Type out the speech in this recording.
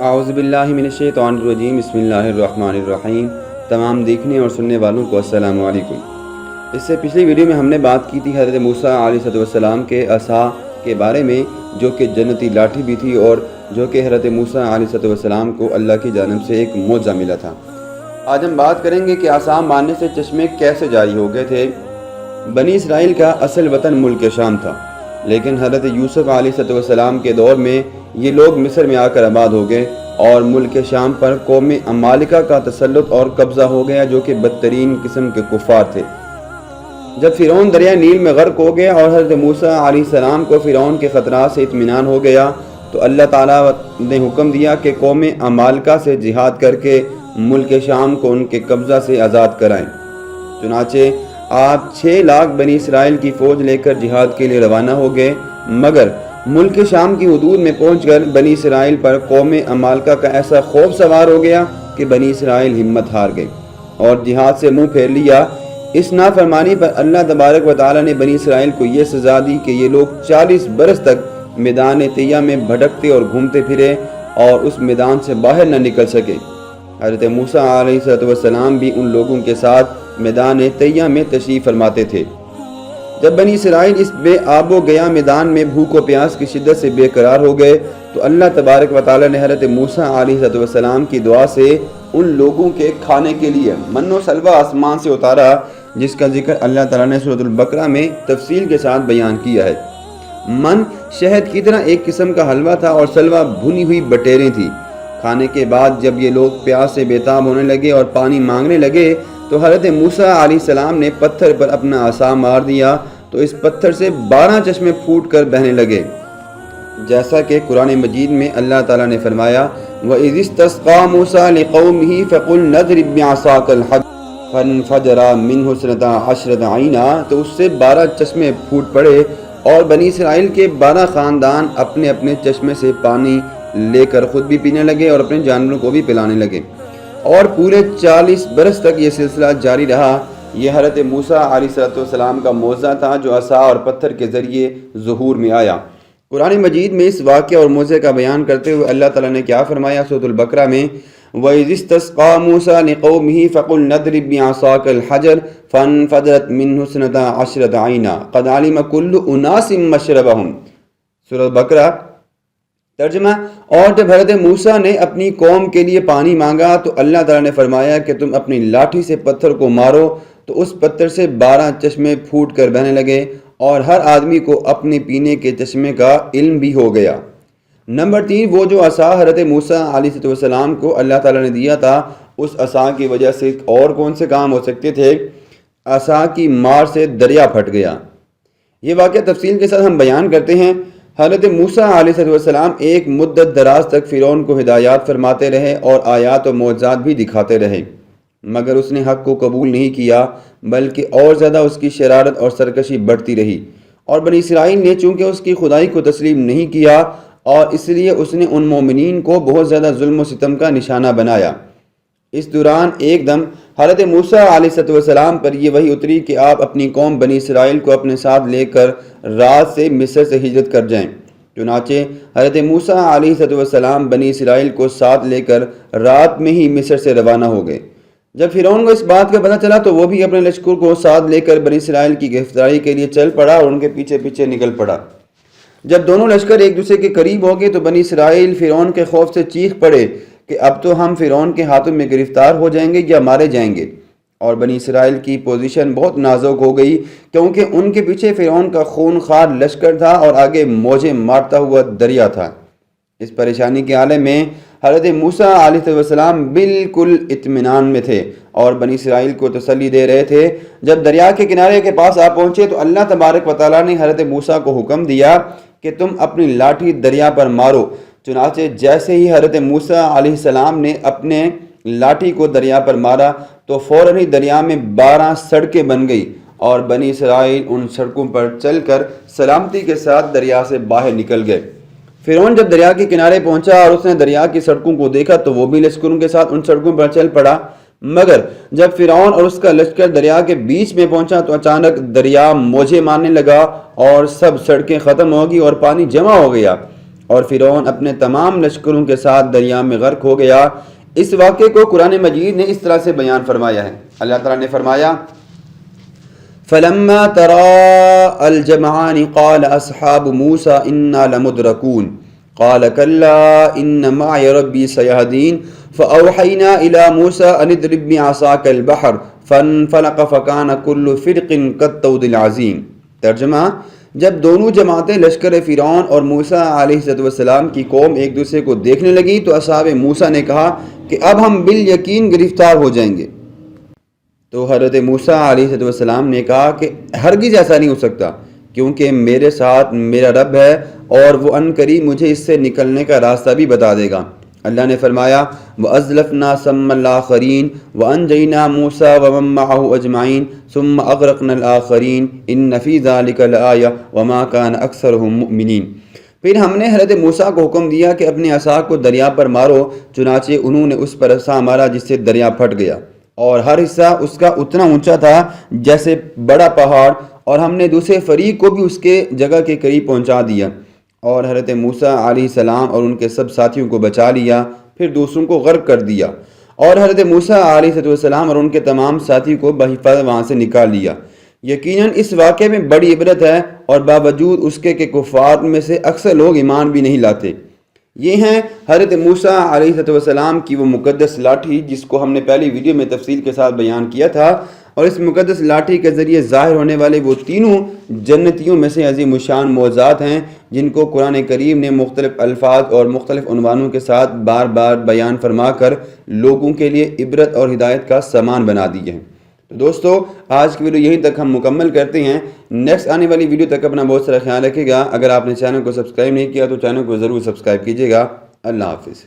اعوذ باللہ من الشیطان الرجیم، بسم اللہ الرحمن الرحیم۔ تمام دیکھنے اور سننے والوں کو السلام علیکم۔ اس سے پچھلی ویڈیو میں ہم نے بات کی تھی حضرت موسیٰ علیہ السلام کے عصا کے بارے میں، جو کہ جنتی لاٹھی بھی تھی اور جو کہ حضرت موسیٰ علیہ السلام کو اللہ کی جانب سے ایک معجزہ ملا تھا۔ آج ہم بات کریں گے کہ عصا مارنے سے چشمے کیسے جاری ہو گئے تھے۔ بنی اسرائیل کا اصل وطن ملک شام تھا، لیکن حضرت یوسف علیہ السلام کے دور میں یہ لوگ مصر میں آ کر آباد ہو گئے اور ملک شام پر قوم عمالقہ کا تسلط اور قبضہ ہو گیا، جو کہ بدترین قسم کے کفار تھے۔ جب فرعون دریائے نیل میں غرق ہو گیا اور حضرت موسیٰ علیہ السلام کو فرعون کے خطرات سے اطمینان ہو گیا، تو اللہ تعالیٰ نے حکم دیا کہ قوم عمالقہ سے جہاد کر کے ملک شام کو ان کے قبضہ سے آزاد کرائیں۔ چنانچہ آپ 6 لاکھ بنی اسرائیل کی فوج لے کر جہاد کے لیے روانہ ہو گئے، مگر ملک شام کی حدود میں پہنچ کر بنی اسرائیل پر قوم عمالقہ کا ایسا خوف سوار ہو گیا کہ بنی اسرائیل ہمت ہار گئی اور جہاد سے منہ پھیر لیا۔ اس نافرمانی پر اللہ تبارک و تعالیٰ نے بنی اسرائیل کو یہ سزا دی کہ یہ لوگ 40 برس تک میدان طیہ میں بھٹکتے اور گھومتے پھرے اور اس میدان سے باہر نہ نکل سکے۔ حضرت موسیٰ علیہ السلام بھی ان لوگوں کے ساتھ میدان طیہ میں تشریف فرماتے تھے۔ جب بنی اسرائیل اس بے آب و گیا میدان میں بھوک و پیاس کی شدت سے بے قرار ہو گئے، تو اللہ تبارک و تعالیٰ نے حضرت موسیٰ علیہ السلام کی دعا سے ان لوگوں کے کھانے کے لیے من و سلوہ آسمان سے اتارا، جس کا ذکر اللہ تعالیٰ نے سورۃ البقرہ میں تفصیل کے ساتھ بیان کیا ہے۔ من شہد کی طرح ایک قسم کا حلوہ تھا اور سلوہ بھنی ہوئی بٹیریں تھیں۔ کھانے کے بعد جب یہ لوگ پیاس سے بے تاب ہونے لگے اور پانی مانگنے لگے، تو حضرت موسیٰ علیہ السلام نے پتھر پر اپنا عصا مار دیا تو اس پتھر سے 12 چشمے پھوٹ کر بہنے لگے، جیسا کہ قرآن مجید میں اللہ تعالیٰ نے فرمایا وَإِذِ اسْتَسْقَىٰ مُوسَىٰ لِقَوْمِهِ فَقُلْ نَضْرِبْ بِعَصَاكَ الْحَجَرَ فَانْفَجَرَ مِنْهُ اثْنَتَا عَشْرَةَ عَيْنًا، تو اس سے 12 چشمے پھوٹ پڑے اور بنی اسرائیل کے 12 خاندان اپنے اپنے چشمے سے پانی لے کر خود بھی پینے لگے اور اپنے جانوروں کو بھی پلانے لگے، اور پورے 40 برس تک یہ سلسلہ جاری رہا۔ یہ حضرت موسیٰ علیہ السلام کا معجزہ تھا جو عصا اور پتھر کے ذریعے ظہور میں آیا۔ قرآن مجید میں اس واقعہ اور معجزے کا بیان کرتے ہوئے اللہ تعالیٰ نے کیا فرمایا سورۃ البقرہ میں وَإِذِ اسْتَسْقَىٰ مُوسَىٰ لِقَوْمِهِ فَقُلْ نَضْرِبْ بِعَصَاكَ الْحَجَرَ فَانْفَجَرَتْ مِنْهُ اثْنَتَا عَشْرَةَ عَيْنًا قَدْ عَلِمَ كُلُّ أُنَاسٍ مَّشْرَبَهُمْ۔ سورۃ البقرہ ترجمہ: اور جب حضرت موسیٰ نے اپنی قوم کے لیے پانی مانگا تو اللہ تعالیٰ نے فرمایا کہ تم اپنی لاٹھی سے پتھر کو مارو، تو اس پتھر سے 12 چشمے پھوٹ کر بہنے لگے اور ہر آدمی کو اپنے پینے کے چشمے کا علم بھی ہو گیا۔ نمبر 3، وہ جو عصا حضرت موسیٰ علیہ السلام کو اللہ تعالیٰ نے دیا تھا، اس عصا کی وجہ سے اور کون سے کام ہو سکتے تھے؟ عصا کی مار سے دریا پھٹ گیا۔ یہ واقعہ تفصیل کے ساتھ ہم بیان کرتے ہیں۔ حضرت موسیٰ علیہ السلام ایک مدت دراز تک فرعون کو ہدایات فرماتے رہے اور آیات و معجزات بھی دکھاتے رہے، مگر اس نے حق کو قبول نہیں کیا، بلکہ اور زیادہ اس کی شرارت اور سرکشی بڑھتی رہی، اور بنی اسرائیل نے چونکہ اس کی خدائی کو تسلیم نہیں کیا، اور اس لیے اس نے ان مومنین کو بہت زیادہ ظلم و ستم کا نشانہ بنایا۔ اس دوران ایک دم حضرت موسیٰ علیہ السلام پر یہ وحی اتری کہ آپ اپنی قوم بنی اسرائیل کو اپنے ساتھ لے کر رات سے مصر سے ہجرت کر جائیں۔ چنانچہ حضرت موسیٰ علیہ السلام بنی اسرائیل کو ساتھ لے کر رات میں ہی مصر سے روانہ ہو گئے۔ جب فرعون کو اس بات کا پتہ چلا تو وہ بھی اپنے لشکر کو ساتھ لے کر بنی اسرائیل کی گرفتاری کے لیے چل پڑا اور ان کے پیچھے پیچھے نکل پڑا۔ جب دونوں لشکر ایک دوسرے کے قریب ہو گئے تو بنی اسرائیل فرعون کے خوف سے چیخ پڑے کہ اب تو ہم فرعون کے ہاتھوں میں گرفتار ہو جائیں گے یا مارے جائیں گے، اور بنی اسرائیل کی پوزیشن بہت نازک ہو گئی کیونکہ ان کے پیچھے فرعون کا خونخوار لشکر تھا اور آگے موجیں مارتا ہوا دریا تھا۔ اس پریشانی کے عالم میں حضرت موسیٰ علیہ السلام بالکل اطمینان میں تھے اور بنی اسرائیل کو تسلی دے رہے تھے۔ جب دریا کے کنارے کے پاس آ پہنچے تو اللہ تبارک و تعالیٰ نے حضرت موسیٰ کو حکم دیا کہ تم اپنی لاٹھی دریا پر مارو۔ چنانچہ جیسے ہی حضرت موسیٰ علیہ السلام نے اپنے لاٹھی کو دریا پر مارا تو فوراً ہی دریا میں 12 سڑکیں بن گئی اور بنی اسرائیل ان سڑکوں پر چل کر سلامتی کے ساتھ دریا سے باہر نکل گئے۔ فرعون جب دریا کے کنارے پہنچا اور اس نے دریا کی سڑکوں کو دیکھا تو وہ بھی لشکروں کے ساتھ ان سڑکوں پر چل پڑا، مگر جب فرعون اور اس کا لشکر دریا کے بیچ میں پہنچا تو اچانک دریا موجیں مارنے لگا اور سب سڑکیں ختم ہو گئی اور پانی جمع ہو گیا، اور فرعون اپنے تمام لشکروں کے ساتھ دریا میں غرق ہو گیا۔ اس واقعے کو قرآن مجید نے اس طرح سے بیان فرمایا ہے۔ اللہ تعالیٰ نے فرمایا فَلَمَّا تَرَاءَ الْجَمْعَانِ قَالَ أَصْحَابُ مُوسَىٰ إِنَّا لَمُدْرَكُونَ قَالَ كَلَّا إِنَّ مَعِيَ رَبِّي سَيَهْدِينِ فَأَوْحَيْنَا إِلَىٰ مُوسَىٰ أَنِ اضْرِب بِّعَصَاكَ الْبَحْرَ فَانفَلَقَ فَكَانَ كُلُّ فِرْقٍ كَالطَّوْدِ الْعَظِيمِ۔ ترجمہ: جب دونوں جماعتیں لشکر فرعون اور موسیٰ علیہ السلام کی قوم ایک دوسرے کو دیکھنے لگی تو اصحاب موسیٰ نے کہا کہ اب ہم بالیقین گرفتار ہو جائیں گے۔ تو حضرت موسیٰ علیہ السلام نے کہا کہ ہرگز ایسا نہیں ہو سکتا، کیونکہ میرے ساتھ میرا رب ہے اور وہ عنقریب مجھے اس سے نکلنے کا راستہ بھی بتا دے گا۔ اللہ نے فرمایا وَأَزْلَفْنَا ثَمَّ الْآخَرِينَ وَأَنْجَيْنَا مُوسَىٰ وَمَن مَّعَهُ أَجْمَعِينَ ثُمَّ أَغْرَقْنَا الْآخَرِينَ إِنَّ فِي ذَلِكَ لَآيَةً وَمَا كَانَ أَكْثَرُهُم مُّؤْمِنِينَ۔ پھر ہم نے حضرت موسیٰ کو حکم دیا کہ اپنے عصا کو دریا پر مارو، چنانچہ انہوں نے اس پر عصا مارا جس سے دریا پھٹ گیا، اور ہر حصہ اس کا اتنا اونچا تھا جیسے بڑا پہاڑ، اور ہم نے دوسرے فریق کو بھی اس کے جگہ کے قریب پہنچا دیا، اور حضرت موسیٰ علیہ السلام اور ان کے سب ساتھیوں کو بچا لیا، پھر دوسروں کو غرق کر دیا، اور حضرت موسیٰ علیہ السلام اور ان کے تمام ساتھیوں کو بحفاظت وہاں سے نکال لیا۔ یقیناً اس واقعے میں بڑی عبرت ہے، اور باوجود اس کے کہ کفار میں سے اکثر لوگ ایمان بھی نہیں لاتے۔ یہ ہیں حضرت موسیٰ علیہ السلام کی وہ مقدس لاٹھی جس کو ہم نے پہلی ویڈیو میں تفصیل کے ساتھ بیان کیا تھا، اور اس مقدس لاٹھی کے ذریعے ظاہر ہونے والے وہ تینوں جنتیوں میں سے عظیم الشان معجزات ہیں جن کو قرآن کریم نے مختلف الفاظ اور مختلف عنوانوں کے ساتھ بار بار بیان فرما کر لوگوں کے لیے عبرت اور ہدایت کا سامان بنا دیے ہیں۔ تو دوستو، آج کی ویڈیو یہیں تک ہم مکمل کرتے ہیں۔ نیکسٹ آنے والی ویڈیو تک اپنا بہت سارا خیال رکھے گا۔ اگر آپ نے چینل کو سبسکرائب نہیں کیا تو چینل کو ضرور سبسکرائب کیجیے گا۔ اللہ حافظ۔